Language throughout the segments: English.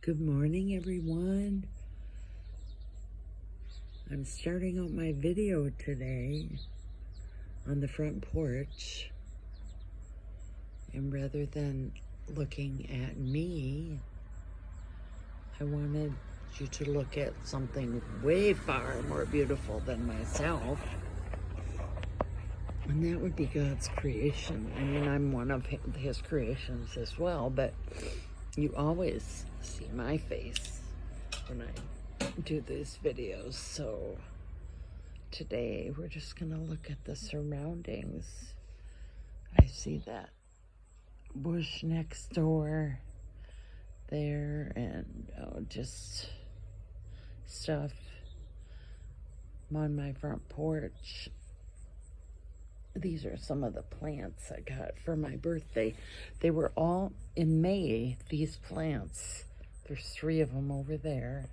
Good morning, everyone. I'm starting out my video today on the front porch. And rather than looking at me, I wanted you to look at something way far more beautiful than myself. And that would be God's creation. I mean, I'm one of his creations as well, but you always see my face when I do these videos. So today we're just gonna look at the surroundings. I see that bush next door there, and just stuff. I'm on my front porch. These are some of the plants I got for my birthday. They were all in May, these plants. There's 3 of them over there.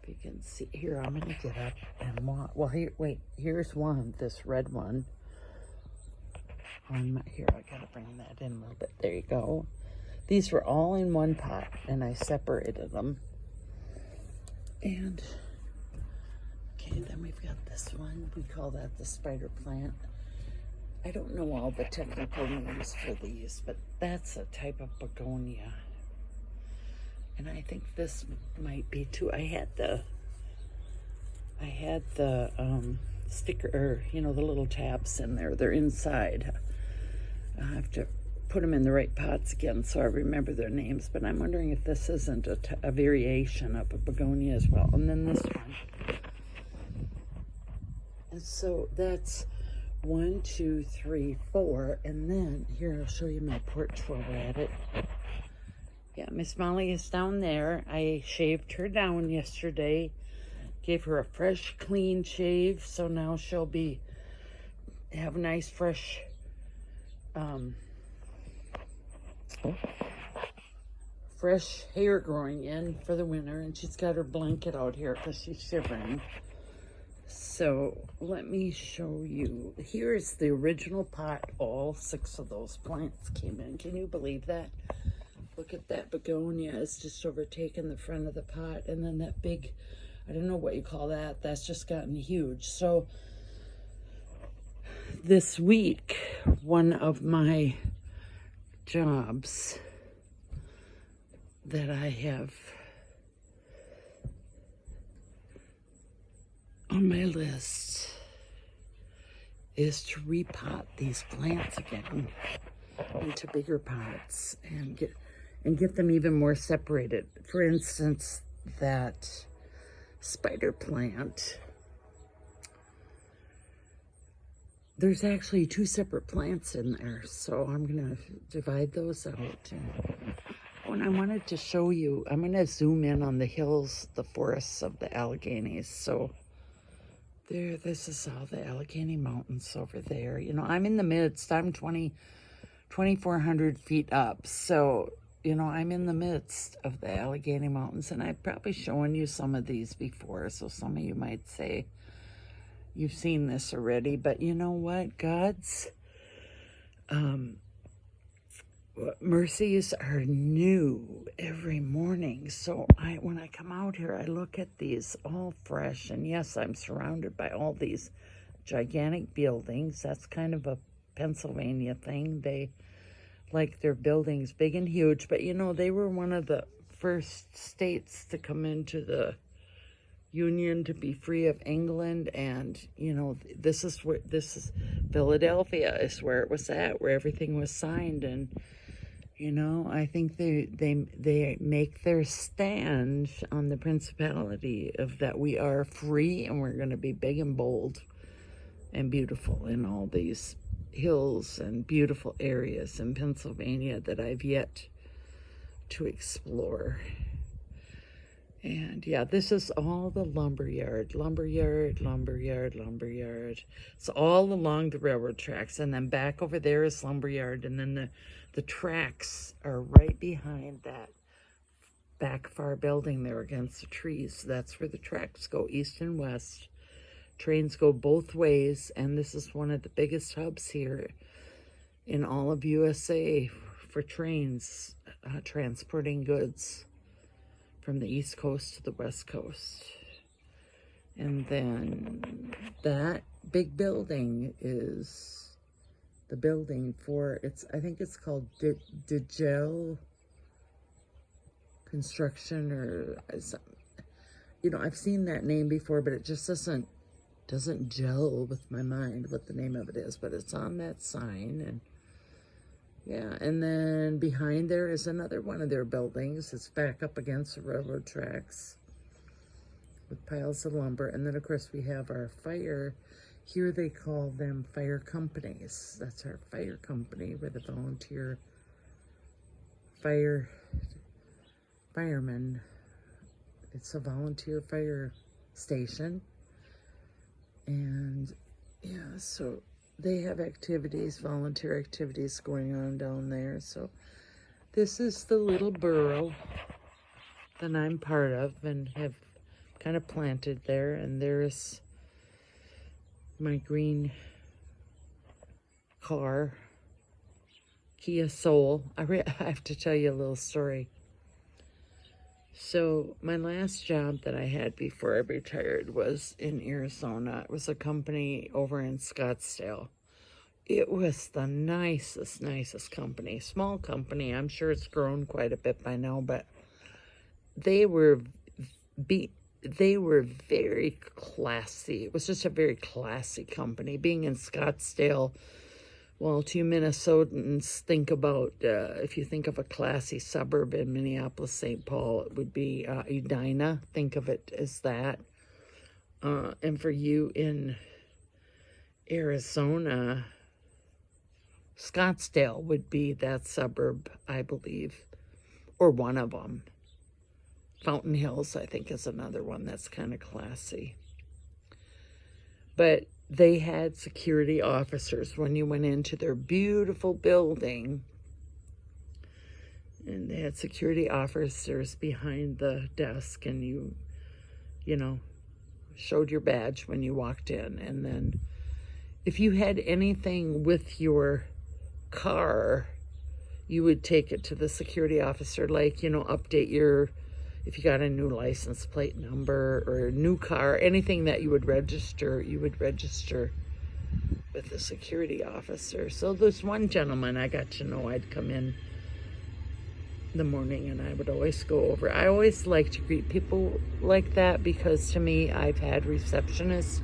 If you can see here, I'm gonna get up and walk. Well, here, wait, here's one, this red one. Here, I gotta bring that in a little bit. There you go. These were all in one pot, and I separated them. And okay, then we've got this one. We call that the spider plant. I don't know all the technical names for these, but that's a type of begonia. And I think this might be too. I had the sticker, or the little tabs in there. They're inside. I have to put them in the right pots again so I remember their names. But I'm wondering if this isn't a variation of a begonia as well. And then this one. And so that's 1, 2, 3, 4. And then here, I'll show you my porch while we're at it. Yeah, Miss Molly is down there. I shaved her down yesterday. Gave her a fresh, clean shave. So now she'll have nice, fresh, fresh hair growing in for the winter. And she's got her blanket out here because she's shivering. So let me show you. Here's the original pot. All 6 of those plants came in. Can you believe that? Look at that begonia. It's just overtaken the front of the pot. And then that big, I don't know what you call that. That's just gotten huge. So this week, one of my jobs that I have on my list is to repot these plants again into bigger pots and get them even more separated. For instance, that spider plant, there's actually 2 separate plants in there, so I'm gonna divide those out. And I wanted to show you, I'm gonna zoom in on the hills, the forests of the Alleghenies. So there, this is all the Allegheny Mountains over there. I'm in the midst. I'm 2,400 feet up. So, I'm in the midst of the Allegheny Mountains, and I've probably shown you some of these before. So some of you might say you've seen this already, but you know what? God's mercies are new every morning. So when I come out here, I look at these all fresh, and yes, I'm surrounded by all these gigantic buildings. That's kind of a Pennsylvania thing. They like their buildings big and huge, but they were one of the first states to come into the Union to be free of England. And this is Philadelphia is where it was at, where everything was signed. And I think they make their stand on the principality of that we are free, and we're going to be big and bold and beautiful in all these hills and beautiful areas in Pennsylvania that I've yet to explore. And yeah, this is all the lumberyard. It's all along the railroad tracks, and then back over there is lumberyard, and then the tracks are right behind that back far building there against the trees. That's where the tracks go, east and west. Trains go both ways, and this is one of the biggest hubs here in all of USA for trains transporting goods. from the East Coast to the West Coast. And then that big building is the building for, I think it's called Digel Construction or something. You know, I've seen that name before, but it just doesn't gel with my mind what the name of it is, but it's on that sign. And yeah, and then behind there is another one of their buildings. It's back up against the railroad tracks with piles of lumber. And then, of course, we have our fire. Here they call them fire companies. That's our fire company with the volunteer firemen. It's a volunteer fire station. And, yeah, so they have activities, volunteer activities going on down there. So this is the little borough that I'm part of and have kind of planted there. And there's my green car, Kia Soul. I have to tell you a little story. So my last job that I had before I retired was in Arizona. It was a company over in Scottsdale. It was the nicest company. Small company. I'm sure it's grown quite a bit by now, but they were very classy. It was just a very classy company. Being in Scottsdale, well, to you Minnesotans, think about, if you think of a classy suburb in Minneapolis, St. Paul, it would be Edina. Think of it as that. And for you in Arizona, Scottsdale would be that suburb, I believe, or one of them. Fountain Hills, I think, is another one that's kind of classy. But they had security officers when you went into their beautiful building. And they had security officers behind the desk, and you know, showed your badge when you walked in. And then if you had anything with your car, you would take it to the security officer, like, you know, update if you got a new license plate number or a new car, anything that you would register with the security officer. So there's one gentleman I got to know. I'd come in the morning and I would always go over. I always like to greet people like that because to me, I've had receptionist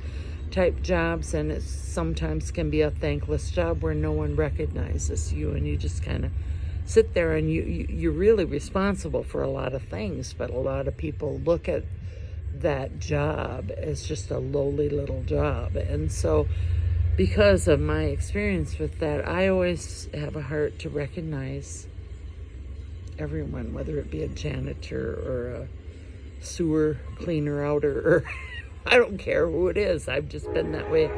type jobs, and it sometimes can be a thankless job where no one recognizes you and you just kind of sit there, and you're really responsible for a lot of things, but a lot of people look at that job as just a lowly little job. And so because of my experience with that, I always have a heart to recognize everyone, whether it be a janitor or a sewer cleaner outer, or I don't care who it is. I've just been that way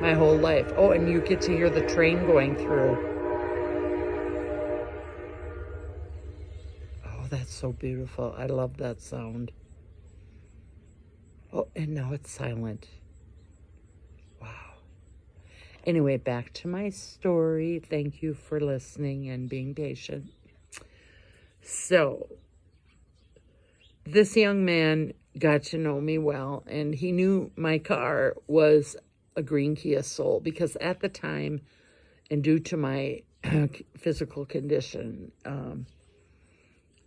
my whole life. Oh, and you get to hear the train going through. That's so beautiful. I love that sound. Oh, and now it's silent. Wow. Anyway, back to my story. Thank you for listening and being patient. So, this young man got to know me well, and he knew my car was a green Kia Soul because at the time, and due to my physical condition,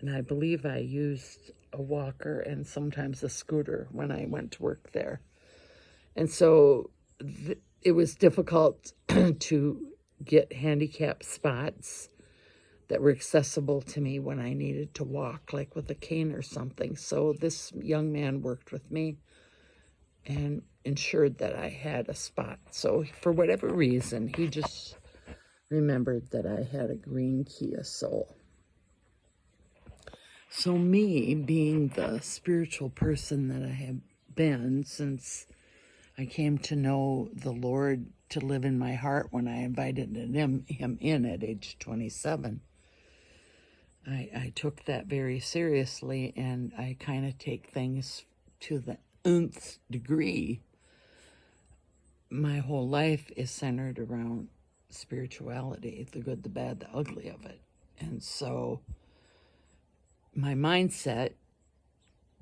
and I believe I used a walker and sometimes a scooter when I went to work there. And so it was difficult to get handicap spots that were accessible to me when I needed to walk, like with a cane or something. So this young man worked with me and ensured that I had a spot. So for whatever reason, he just remembered that I had a green Kia Soul. So me, being the spiritual person that I have been since I came to know the Lord to live in my heart when I invited him in at age 27, I took that very seriously, and I kind of take things to the nth degree. My whole life is centered around spirituality, the good, the bad, the ugly of it. And so my mindset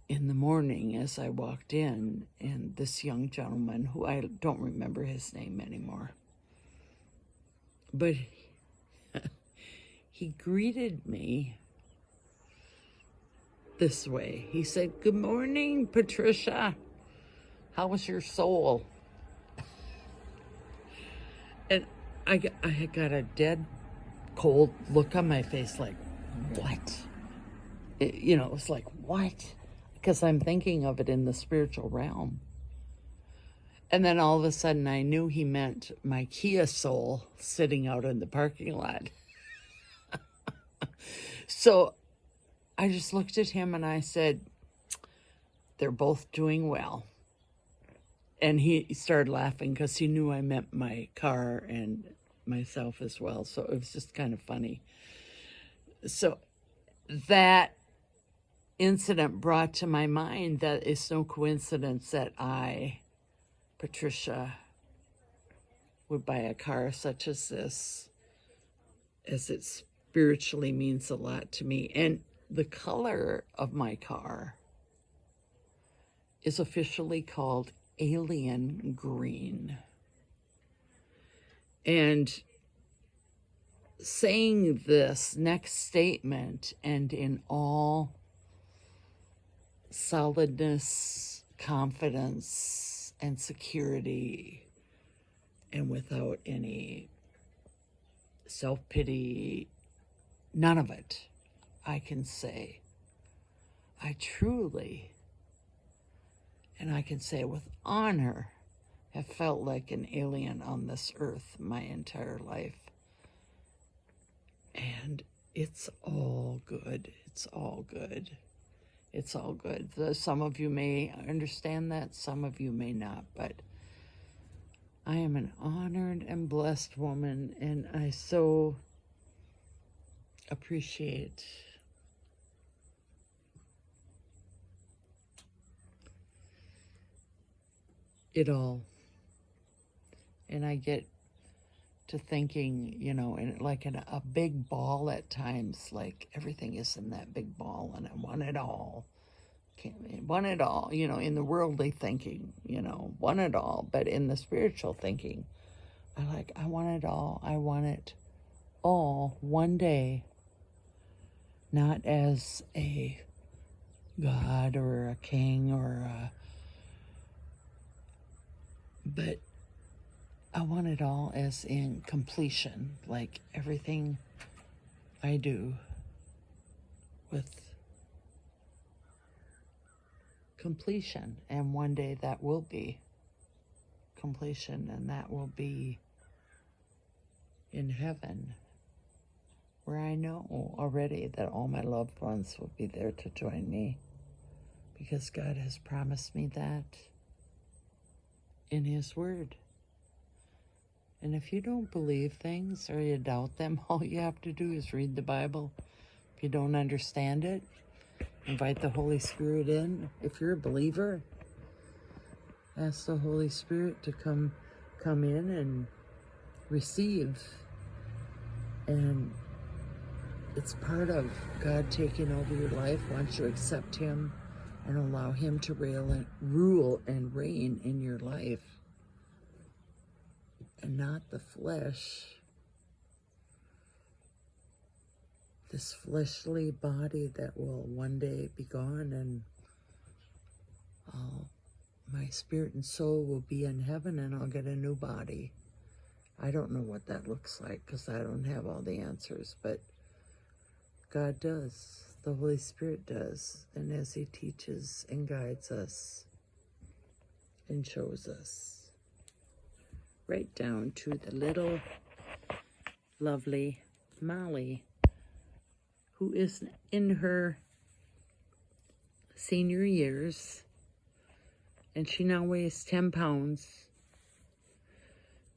in the morning as I walked in, and this young gentleman, who I don't remember his name anymore, but he greeted me this way. He said, "Good morning, Patricia. How was your soul?" And I got a dead cold look on my face, like, what? It was like, what? Because I'm thinking of it in the spiritual realm. And then all of a sudden I knew he meant my Kia Soul sitting out in the parking lot. So I just looked at him and I said, "They're both doing well." And he started laughing because he knew I meant my car and myself as well. So it was just kind of funny. So that incident brought to my mind that it's no coincidence that I, Patricia, would buy a car such as this, as it spiritually means a lot to me. And the color of my car is officially called alien green. And saying this next statement, and in all solidness, confidence, and security, and without any self-pity, none of it, I can say, I truly, and I can say with honor, have felt like an alien on this earth my entire life. And it's all good. It's all good. It's all good. Some of you may understand that, some of you may not, but I am an honored and blessed woman, and I so appreciate it all. And I get to thinking, and like in a big ball at times, like everything is in that big ball and I want it all. Want it all, in the worldly thinking, want it all. But in the spiritual thinking, I want it all. I want it all one day, not as a god or a king but I want it all as in completion, like everything I do with completion. And one day that will be completion, and that will be in heaven, where I know already that all my loved ones will be there to join me, because God has promised me that in His Word. And if you don't believe things or you doubt them, all you have to do is read the Bible. If you don't understand it, invite the Holy Spirit in. If you're a believer, ask the Holy Spirit to come in and receive. And it's part of God taking over your life once you accept Him and allow Him to rule and reign in your life, and not the flesh, this fleshly body that will one day be gone, and my spirit and soul will be in heaven, and I'll get a new body. I don't know what that looks like because I don't have all the answers, but God does. The Holy Spirit does. And as He teaches and guides us and shows us, right down to the little lovely Molly, who is in her senior years, and she now weighs 10 pounds.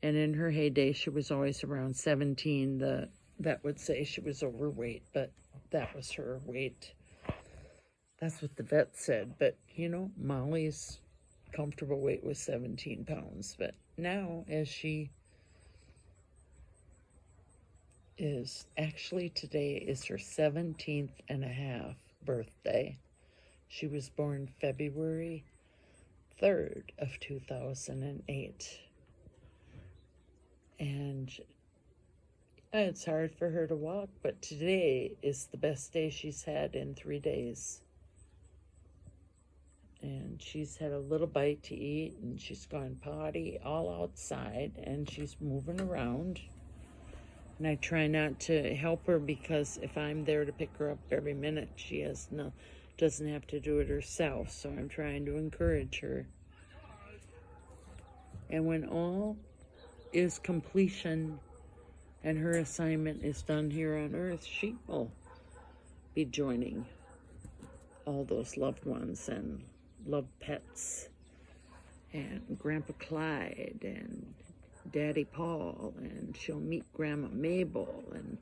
And in her heyday, she was always around 17. That would say she was overweight, but that was her weight. That's what the vet said. But, Molly's comfortable weight was 17 pounds. But now, as she is, actually today is her 17th and a half birthday. She was born February 3rd of 2008. And it's hard for her to walk, but today is the best day she's had in 3 days. And she's had a little bite to eat, and she's gone potty all outside, and she's moving around. And I try not to help her, because if I'm there to pick her up every minute, she doesn't have to do it herself. So I'm trying to encourage her. And when all is completion and her assignment is done here on earth, she will be joining all those loved ones and loved pets, and Grandpa Clyde and Daddy Paul, and she'll meet Grandma Mabel and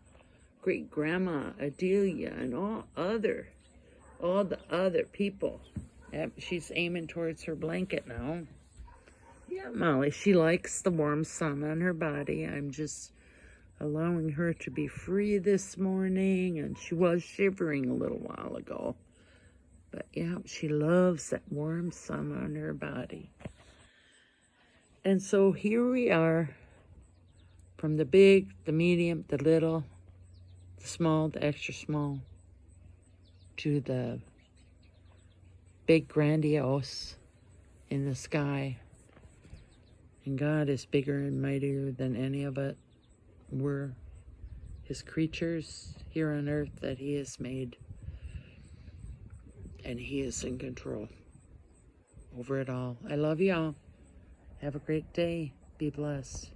Great Grandma Adelia and all the other people. She's aiming towards her blanket now. Yeah, Molly, she likes the warm sun on her body. I'm just allowing her to be free this morning, and she was shivering a little while ago. But yeah, she loves that warm sun on her body. And so here we are, from the big, the medium, the little, the small, the extra small, to the big, grandiose in the sky. And God is bigger and mightier than any of it. We're his creatures here on earth that he has made. And he is in control over it all. I love y'all. Have a great day. Be blessed.